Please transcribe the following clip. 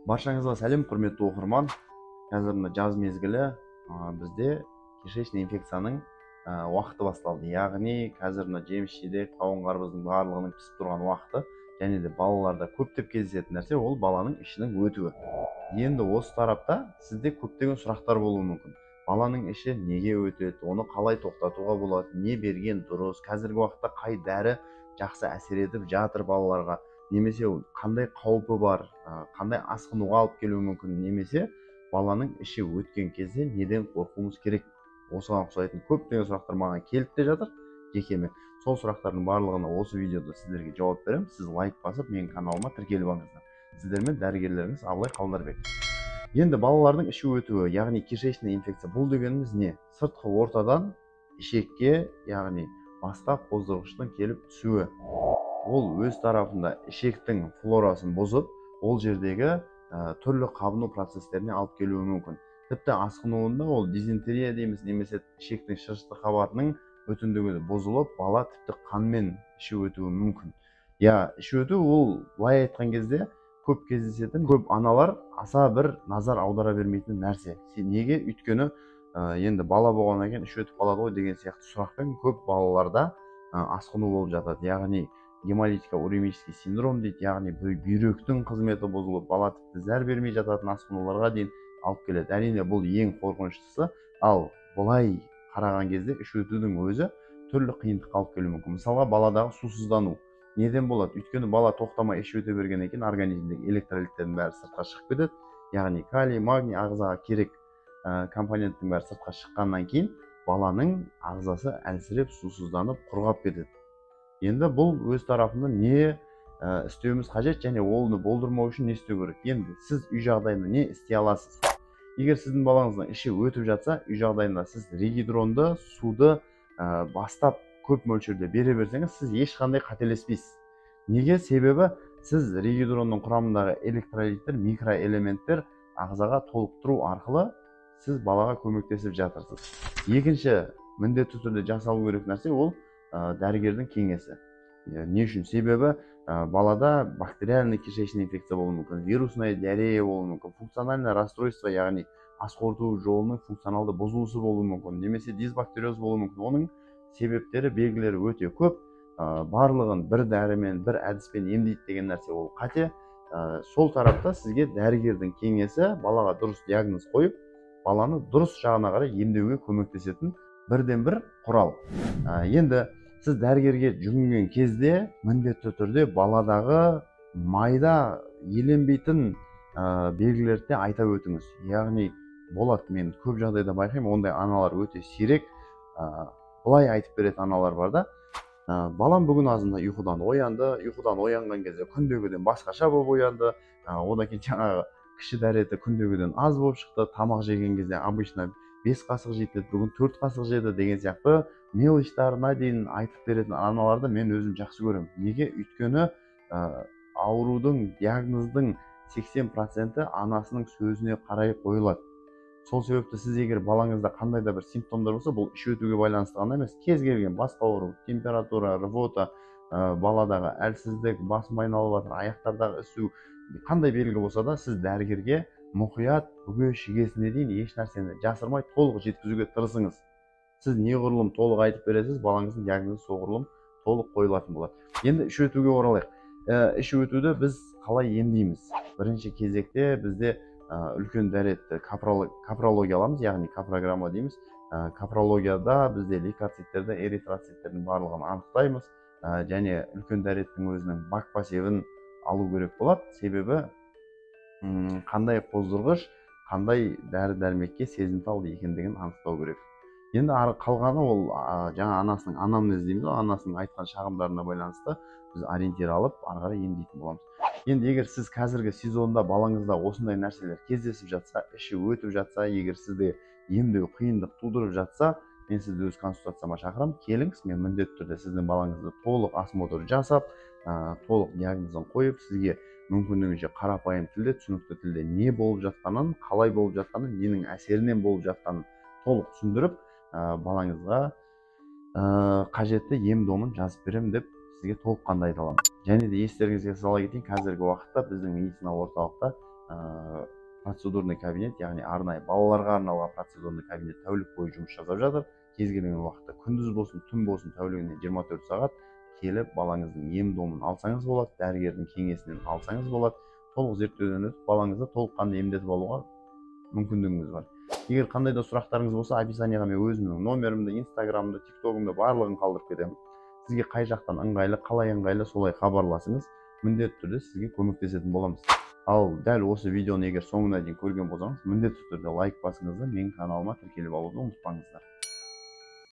Баршаңызға сәлем, құрметті оқырман. Қазір мына жаз мезгілі бізде кишечный инфекцияның уақыты басталды. Яғни қазір мына жеміс жидек, қауын қарбыздың барлығының пісіп тұрған уақыты, және де балаларда көптеп кездесетін нәрсе ол баланың ішінің өтуі. Енді осы тарапта сізде көптеген сұрақтар болуы мүмкін. Баланың іші неге өтеді, оны қалай тоқтатуға болады, не берген дұрыс, қазіргі уақытта қай дәрі жақсы әсер етіп жатыр балаларға, немесе қандай қаупі бар, қандай асқынуға алып келуі мүмкін, немесе баланың іші өткен кезде неден қорқуымыз керек. Осыған ұқсайтын көптеген сұрақтар маған келіп те жатыр жекеме. Сол сұрақтардың барлығына осы видеода сіздерге жауап беремін. Сіз лайк басып менің каналыма тіркеліп алыңыздар. Сіздермен дәрігерлеріңіз Абылай Қалдарбек. Енді балалардың іші өтуі, яғни кишечный инфекция, бұл дегеніміз не? Сыртқы ортадан ішекке, яғни бастап қоздырғыштың келіп түсуі. Ол өз тарапында ішектің флорасын бұзып, ол жердегі түрлі қабыну процестеріне алып келуі мүмкін. Тіпті асқынуында ол дизентерия дейміз, немесе ішектің шырышты қабатының бүтіндігі бұзылып, бала тіпті қанмен іші өтуі мүмкін. Іші өту ол былай айтқан кезде көп кездесетін, көп аналар аса бір назар аудара бермейтін нәрсе. Неге? Өйткені енді бала болғаннан кейін іші өтіп қалады ғой деген сияқты сұрақпен көп балаларда асқыну болып жатады. Яғни гемолитико-уремический синдром дейді, яғни бүйректің қызметі бұзылып, бала тіпті зәр бермей жататын асқынуларға дейін алып келеді. Әрине бұл ең қорқыныштысы, ал бұлай қараған кезде іш өтудің өзі түрлі қиындыққа алып келуі мүмкін. Мысалға баладағы сусыздану неден болады? Өйткені бала тоқтамай іш өте бергеннен кейін организмдегі электролиттердің бәрі сыртқа шығып кетеді. Яғни калий, магний ағзаға керек компоненттің бәрі сыртқа шыққаннан кейін баланың ағзасы әлсіреп, сусызданып, құрғап кетеді. Енді бұл өз тарапында не істеуіміз қажет, және оны болдырмау үшін не істеу керек? Енді сіз үй жағдайында не істей аласыз? Егер сіздің балаңыздың іші өтіп жатса, үй жағдайында сіз регидронды суды бастап көп мөлшерде бере берсеңіз, сіз ешқандай қателеспейсіз. Неге? Себебі сіз регидронның құрамындағы электролиттер, микроэлементтер ағзаға толықтыру арқылы сіз балаға көмектесіп жатырсыз. Екінші міндетті түрде жасалу керек нәрсе ол дәрігердің кеңесі. Не үшін? Себебі балада бактериальный кишечный инфекция болуы мүмкін, вирусная диарея болуы мүмкін, функциональное расстройство, яғни ас қорыту жолының функционалды бұзылысы болуы мүмкін, немесе дисбактериоз болуы мүмкін. Оның себептері, белгілері өте көп. Барлығын бір дәрімен, бір әдіспен емдейді деген нәрсе ол қате. Сол тарапта сізге дәрігердің кеңесі балаға дұрыс диагноз қойып, баланы дұрыс жағына қарай емдеуге көмектесетін бірден бір құрал. Енді сіз дәрігерге жүгінген кезде міндетті түрде баладағы майда еленбейтін белгілерді айта өтіңіз. Яғни болады, мен көп жағдайда байқаймын, ондай аналар өте сирек. Бұлай айтып беретін аналар бар да, балам бүгін азында ұйқыдан оянды, ұйқыдан оянған кезде күндегіден басқаша болып оянды, одан кейін жаңағы кіші дәреті күндегіден аз болып шықты, тамақ жеген кезде обычно 5 қасық жейді, бүгін 4 қасық жеді деген сияқты мелочтарына дейін айтып беретін аналарды мен өзім жақсы көремін. Неге? Өйткені аурудың, диагноздың 80% анасының сөзіне қарай қойылады. Сол себепті сіз егер балаңызда қандай да бір симптомдар болса, бұл іш өтуге байланысты ғана емес, кез келген басқа ауру, температура, рвота, баладағы әлсіздік, басым айналып жатыр, аяқтардағы ісу, қандай белгі болса да, сіз дәрігерге мұқият бүге шігесіне дейін еш нәрсені жасырмай толық жеткізуге тырысыңыз. Сіз неғұрлым толық айтып бересіз, балаңыздың диагнозы соғұрлым толық қойылатын болады. Енді іш өтуге оралайық. Іш өтуді біз қалай емдейміз? Бірінші кезекте бізде үлкен дәретті капрология аламыз, яғни капрограмма дейміз. Капрологияда бізде лейкоциттерді, эритроциттердің барлығын анықтаймыз, және үлкен дәреттің өзінің бак пассивін алу керек болады. Себебі қандай қоздырғыш, қандай дәрі-дәрмекке сезімтал екендігін анықтау керек. Енді қалғаны ол жаңа анасының анамнез дейміз, анасының айтқан шағымдарына байланысты біз ориентир алып, ары қарай емдейтін боламыз. Енді егер сіз қазіргі сезонда балаңызда осындай нәрселер кездесіп жатса, іші өтіп жатса, егер сізде емдеу қиындық тудырып жатса, мен сізді өз консультацияма шақырамын, келіңіз, мен міндетті түрде сіздің балаңызды толық осмотр жасап, толық диагнозын қойып, сізге мүмкіндігінше қарапайым тілде, түсінікті тілде не болып жатқанын, қалай болып жатқанын, ненің әсерінен болып жатқанын толық түсіндіріп, балаңызға қажетті ем домын жазып беремін деп сізге толыққанды айта аламын. Және де естеріңізге сала кетейін, қазіргі уақытта біздің медициналық орталықта процедурный кабинет, яғни арнайы балаларға арналған процедурный кабинет тәулік бойы жұмыс жасап жатыр. Кез келген уақытта, күндіз болсын, түн болсын, тәулігіне 24 сағат келіп балаңыздың ем-домын алсаңыз болады, дәрігердің кеңесінен алсаңыз болады. Толық зерттеуден өтіп, балаңызды толыққанды емдетіп алуға мүмкіндігіңіз бар. Егер қандай да сұрақтарыңыз болса, описанияға мен өзімнің номерімді, инстаграмымды, тиктогымды барлығын қалдырып кетемін. Сізге қай жақтан ыңғайлы, қалай ыңғайлы, солай хабарласыңыз. Міндетті түрде сізге көмектесетін боламыз. Ал дәл осы видеоны егер соңына дейін көрген болсаңыз, міндетті түрде лайк басыңызды, менің каналыма тіркеліп алуды ұмытпаңыздар.